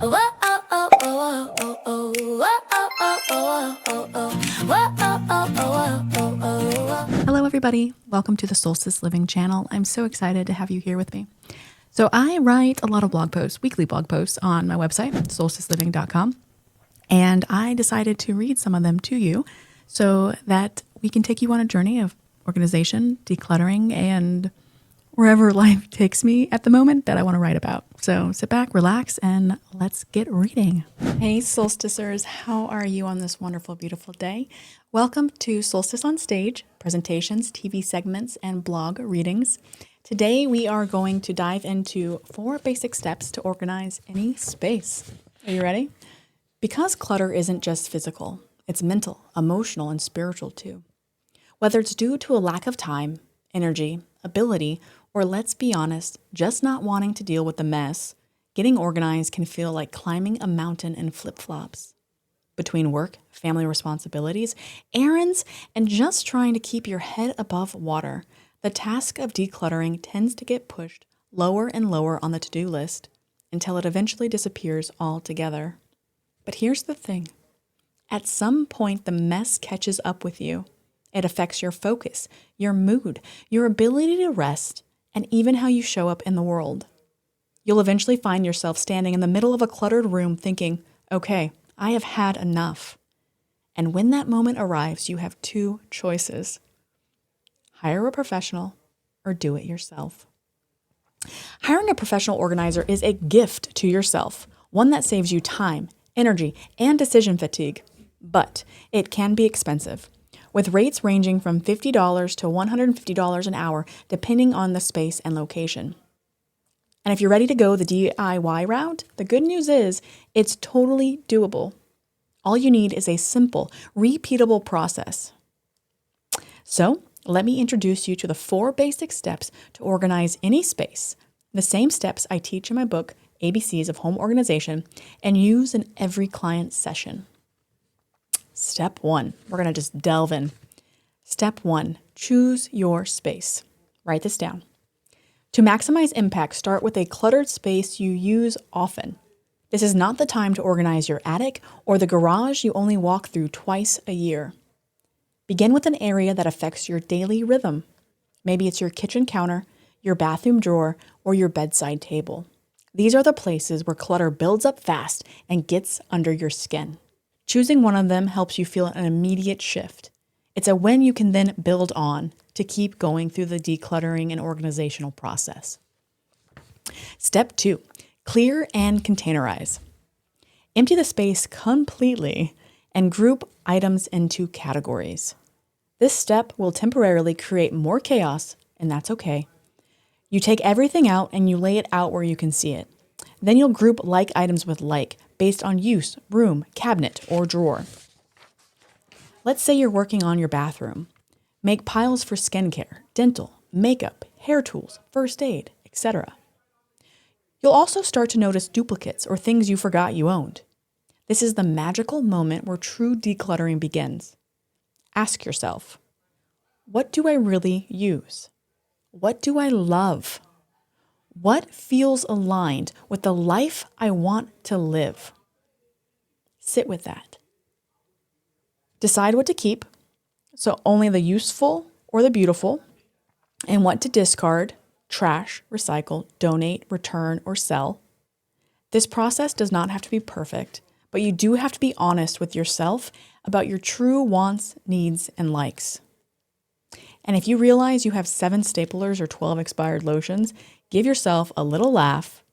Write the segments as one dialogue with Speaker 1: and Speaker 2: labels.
Speaker 1: Hello everybody, welcome to the Soulstice Living channel. I'm so excited to have you here with me. So I write a lot of blog posts, weekly blog posts on my website, soulsticeliving.com, and I decided to read some of them to you so that we can take you on a journey of organization, decluttering, and wherever life takes me at the moment that I want to write about. So sit back, relax, and let's get reading. Hey Soulsticers, how are you on this wonderful, beautiful day? Welcome to Soulstice on Stage, presentations, TV segments, and blog readings. Today we are going to dive into 4 basic steps to organize any space. Are you ready? Because clutter isn't just physical, it's mental, emotional, and spiritual too. Whether it's due to a lack of time, energy, ability, or let's be honest, just not wanting to deal with the mess, getting organized can feel like climbing a mountain in flip-flops. Between work, family responsibilities, errands, and just trying to keep your head above water, the task of decluttering tends to get pushed lower and lower on the to-do list until it eventually disappears altogether. But here's the thing. At some point, the mess catches up with you. It affects your focus, your mood, your ability to rest, and even how you show up in the world. You'll eventually find yourself standing in the middle of a cluttered room thinking, okay, I have had enough. And when that moment arrives, you have 2 choices. Hire a professional or do it yourself. Hiring a professional organizer is a gift to yourself, one that saves you time, energy, and decision fatigue. But it can be expensive, with rates ranging from $50 to $150 an hour, depending on the space and location. And if you're ready to go the DIY route, the good news is it's totally doable. All you need is a simple, repeatable process. So let me introduce you to the 4 basic steps to organize any space, the same steps I teach in my book, ABCs of Home Organization, and use in every client session. Step 1, we're going to just delve in. Step 1, choose your space. Write this down. To maximize impact, start with a cluttered space you use often. This is not the time to organize your attic or the garage you only walk through twice a year. Begin with an area that affects your daily rhythm. Maybe it's your kitchen counter, your bathroom drawer, or your bedside table. These are the places where clutter builds up fast and gets under your skin. Choosing one of them helps you feel an immediate shift. It's a win you can then build on to keep going through the decluttering and organizational process. Step 2, clear and containerize. Empty the space completely and group items into categories. This step will temporarily create more chaos, and that's okay. You take everything out and you lay it out where you can see it. Then you'll group like items with like, based on use, room, cabinet, or drawer. Let's say you're working on your bathroom. Make piles for skincare, dental, makeup, hair tools, first aid, etc. You'll also start to notice duplicates or things you forgot you owned. This is the magical moment where true decluttering begins. Ask yourself, what do I really use? What do I love? What feels aligned with the life I want to live? Sit with that. Decide what to keep, so only the useful or the beautiful, and what to discard, trash, recycle, donate, return, or sell. This process does not have to be perfect, but you do have to be honest with yourself about your true wants, needs, and likes. And if you realize you have 7 staplers or 12 expired lotions, give yourself a little laugh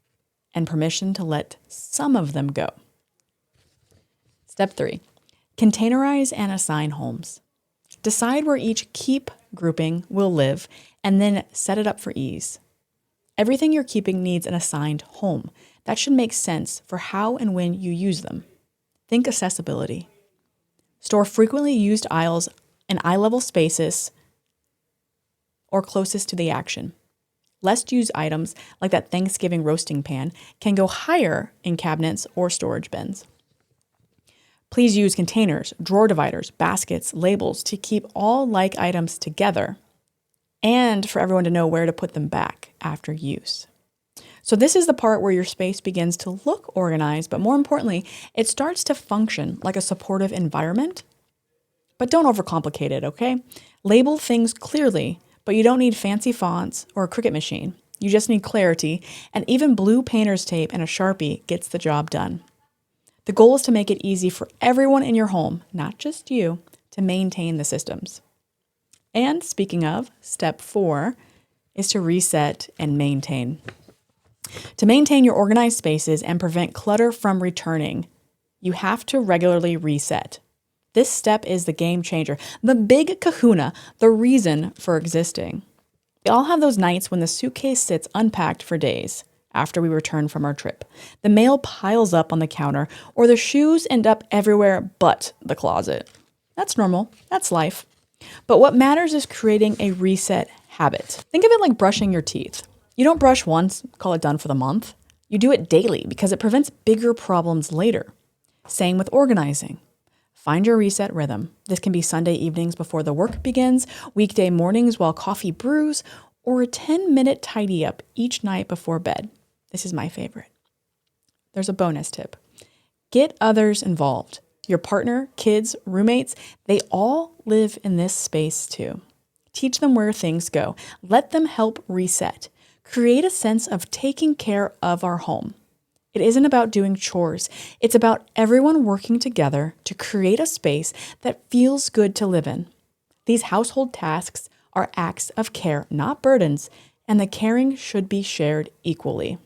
Speaker 1: and permission to let some of them go. Step 3, containerize and assign homes. Decide where each keep grouping will live and then set it up for ease. Everything you're keeping needs an assigned home. That should make sense for how and when you use them. Think accessibility. Store frequently used aisles in eye-level spaces or closest to the action. Less used items, like that Thanksgiving roasting pan, can go higher in cabinets or storage bins. Please use containers, drawer dividers, baskets, labels to keep all like items together and for everyone to know where to put them back after use. So this is the part where your space begins to look organized, but more importantly, it starts to function like a supportive environment. But don't overcomplicate it, okay? Label things clearly, but you don't need fancy fonts or a Cricut machine. You just need clarity, and even blue painter's tape and a Sharpie gets the job done. The goal is to make it easy for everyone in your home, not just you, to maintain the systems. And speaking of, step 4 is to reset and maintain. To maintain your organized spaces and prevent clutter from returning, you have to regularly reset. This step is the game changer, the big kahuna, the reason for existing. We all have those nights when the suitcase sits unpacked for days after we return from our trip. The mail piles up on the counter, or the shoes end up everywhere but the closet. That's normal. That's life. But what matters is creating a reset habit. Think of it like brushing your teeth. You don't brush once, call it done for the month. You do it daily because it prevents bigger problems later. Same with organizing. Find your reset rhythm. This can be Sunday evenings before the work begins, weekday mornings while coffee brews, or a 10-minute tidy up each night before bed. This is my favorite. There's a bonus tip. Get others involved. Your partner, kids, roommates, they all live in this space too. Teach them where things go. Let them help reset. Create a sense of taking care of our home. It isn't about doing chores. It's about everyone working together to create a space that feels good to live in. These household tasks are acts of care, not burdens, and the caring should be shared equally.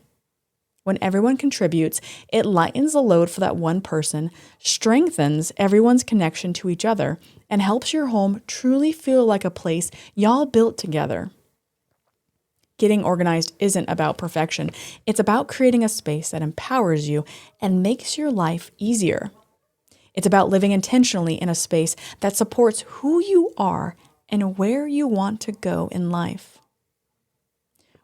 Speaker 1: When everyone contributes, it lightens the load for that one person, strengthens everyone's connection to each other, and helps your home truly feel like a place y'all built together. Getting organized isn't about perfection. It's about creating a space that empowers you and makes your life easier. It's about living intentionally in a space that supports who you are and where you want to go in life.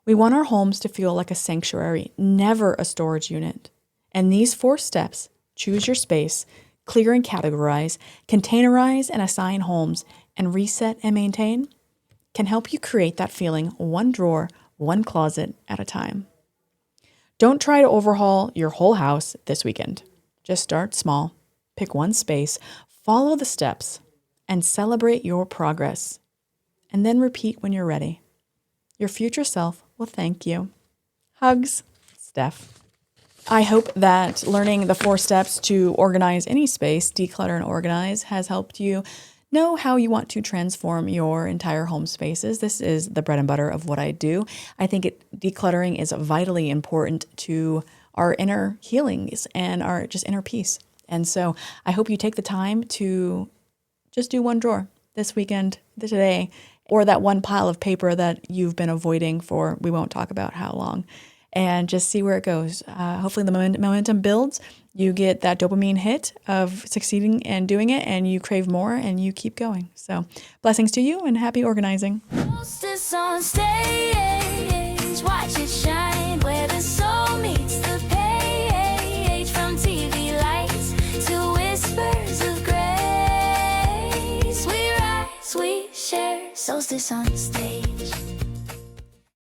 Speaker 1: We want our homes to feel like a sanctuary, never a storage unit. And these 4 steps, choose your space, clear and categorize, containerize and assign homes, and reset and maintain, can help you create that feeling one drawer, one closet at a time. Don't try to overhaul your whole house this weekend. Just start small, pick one space, follow the steps, and celebrate your progress. And then repeat when you're ready. Your future self will thank you. Hugs, Steph. I hope that learning the 4 steps to organize any space, declutter and organize, has helped you know how you want to transform your entire home spaces. This is the bread and butter of what I do. I think decluttering is vitally important to our inner healings and our just inner peace. And so I hope you take the time to just do one drawer this weekend, today, or that one pile of paper that you've been avoiding for, we won't talk about how long, and just see where it goes. Hopefully the momentum builds. You get that dopamine hit of succeeding and doing it, and you crave more and you keep going. So blessings to you and happy organizing.
Speaker 2: Soulstice on stage, watch it shine where the soul meets the page. From TV lights to whispers of grace, we rise, we share. Soulstice on stage.